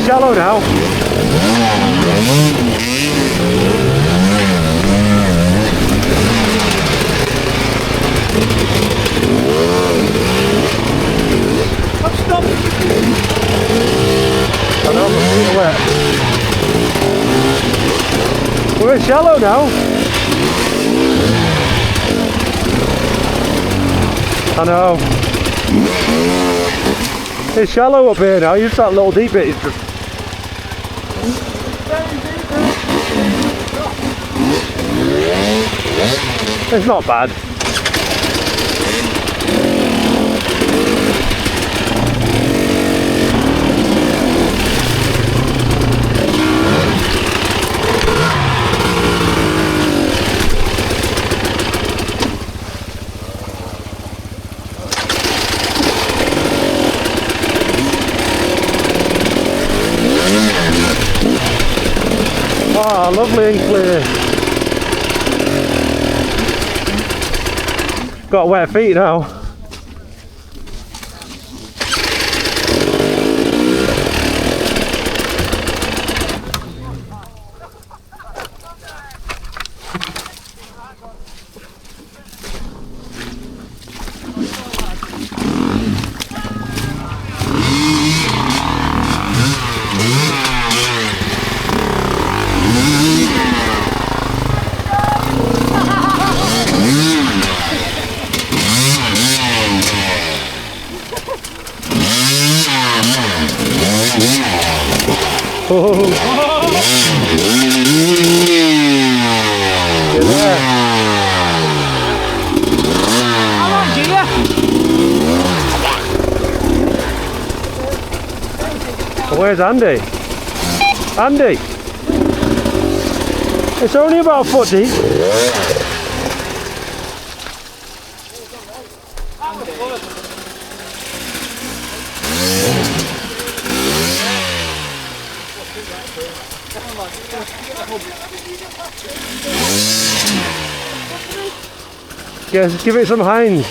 shallow now. Stop! I know, my feet are wet. We're in shallow now. I know. It's shallow up here now. You start a little deep. It's just... It's not bad. Ah, lovely and clear. Got wet feet now. Oh. Get there. Where's Andy? Andy! It's only about a foot deep. Yes, give it some hinds.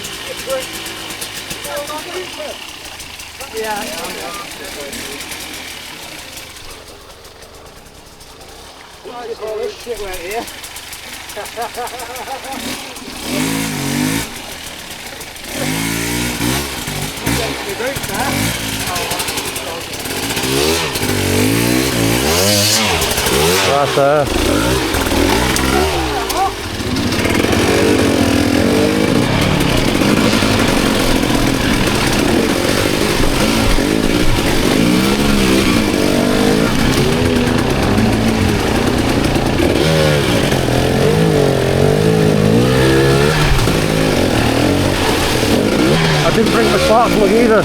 All this shit right here. Right there. I didn't bring my spark plug either.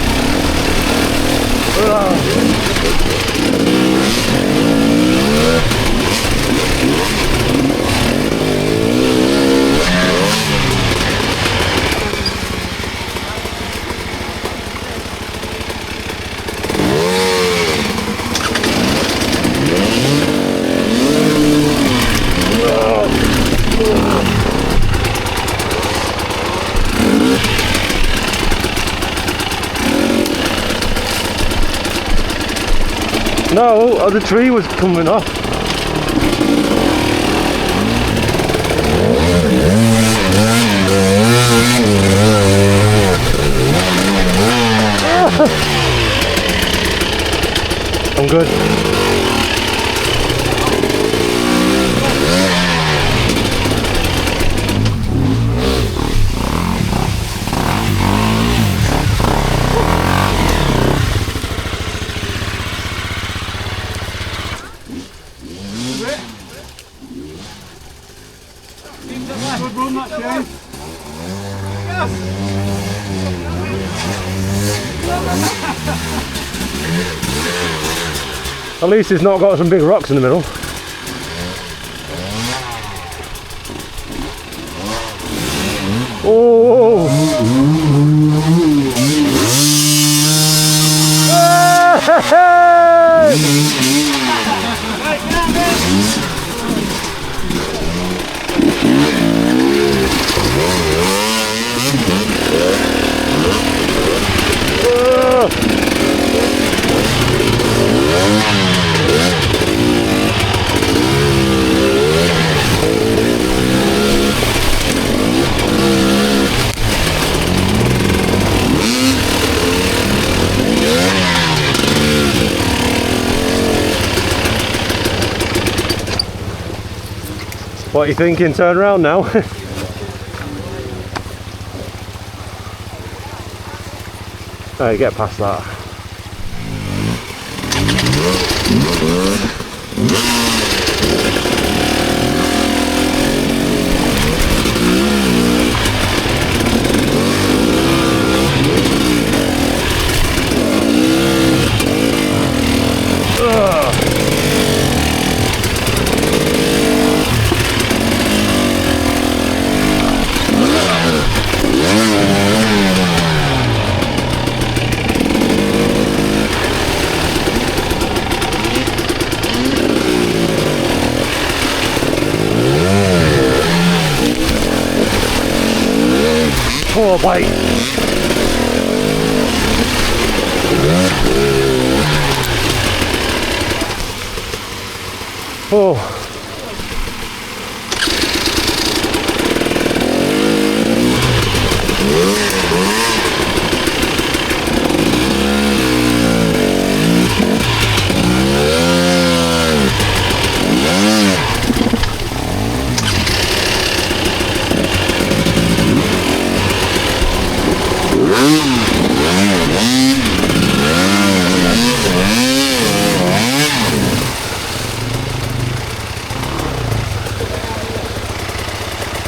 No, the tree was coming off. I'm good. Good run, that Shane. At least it's not got some big rocks in the middle. Oh! Hey! What are you thinking? Turn around now. Oh, get past that. Oh, wait. Oh.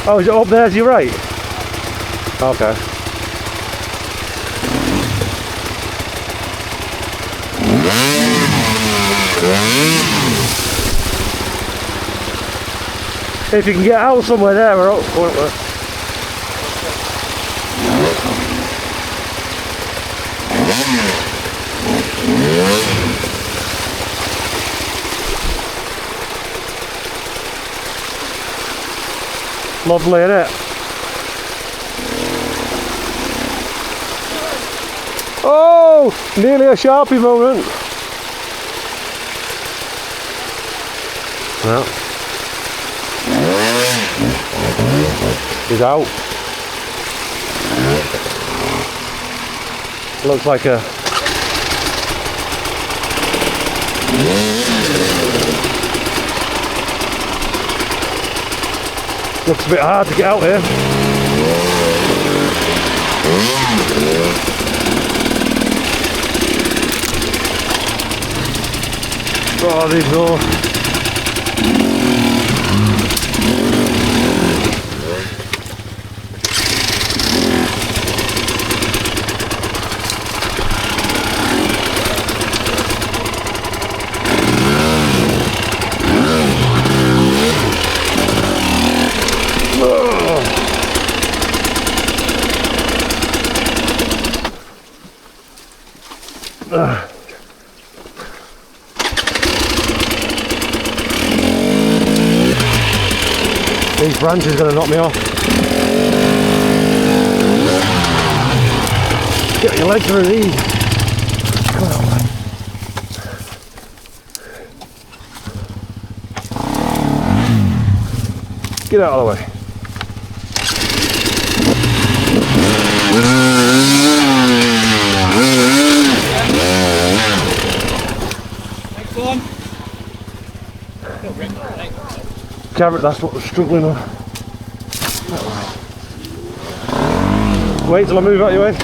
Oh, is it up there to your right? Okay. If you can get out somewhere there, we're up. Lovely, innit? Oh! Nearly a Sharpie moment. No. He's out. Looks like a... Looks a bit hard to get out here. Oh, these go. These branches are going to knock me off. Get your legs through these. Come on, man. Get out of the way. Next one. Carrot, that's what we're struggling on. Wait till I move out your way.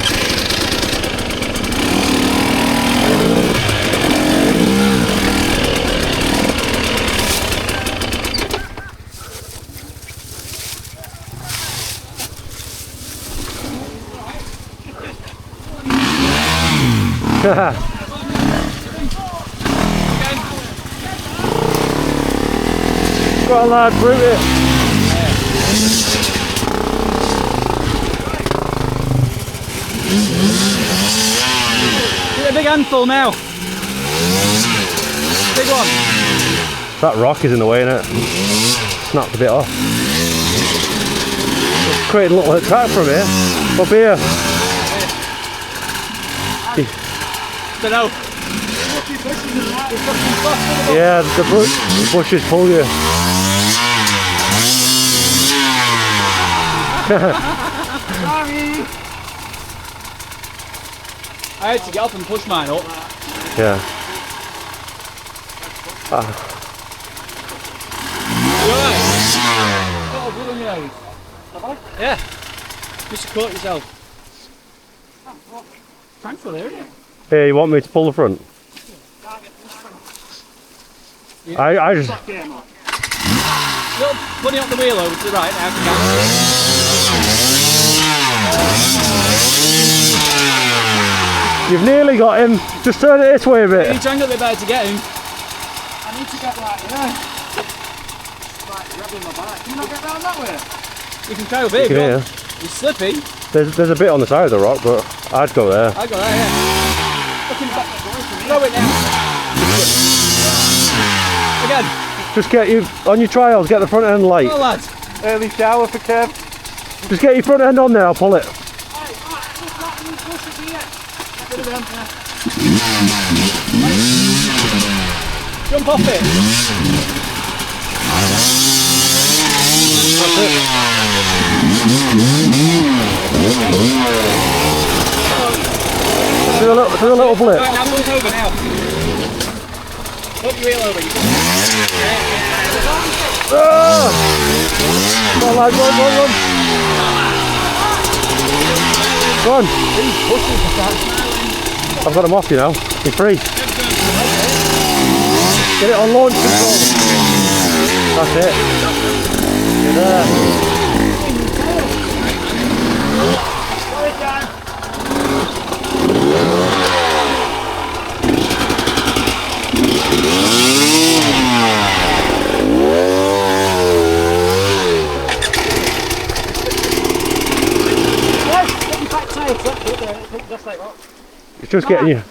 Go on, lad, brute it. Get a big handful now. Big one. That rock is in the way, innit? Snapped a bit off. It's creating a little track from here. Up here. Don't know. Yeah, the bushes pull you. Sorry. I had to get up and push mine up. Yeah. You alright? Oh, blood on your nose. Yeah. Just to cut yourself. Thanks for there, isn't it? Here, you want me to pull the front? Yeah. I just... Little bunny up the wheel over to the right now. You've nearly got him. Just turn it this way a bit. You try and get a bit better to get him. I need to get like, like rubbing my back. Can I get down that way? You can try with it. You can hear. It's slippy. There's a bit on the side of the rock, but I'd go there. I got that, yeah. Looking back. Throw it now. Again. Just get you, on your trials, get the front end light. Well, lads. Early shower for Kev. Just get your front end on there, I'll pull it. Jump off it. That's it. Do a little blip. Right, now move over now. Put your wheel over. Come on, lad, run. Go on. I've got him off, you know. He's free. Get it on launch control. That's it. You're there. It's just getting you.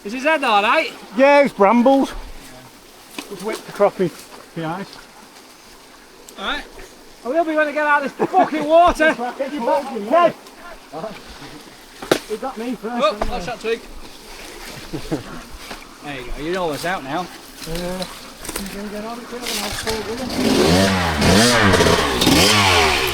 Is his head alright? Yeah, it's brambles. Just whipped across me eyes. Alright. I will be when I get out of this fucking water. Kev! He got me first. Oh, that's that twig. There you go, you're almost out now. Yeah. You can get on it, and I'll pull with him.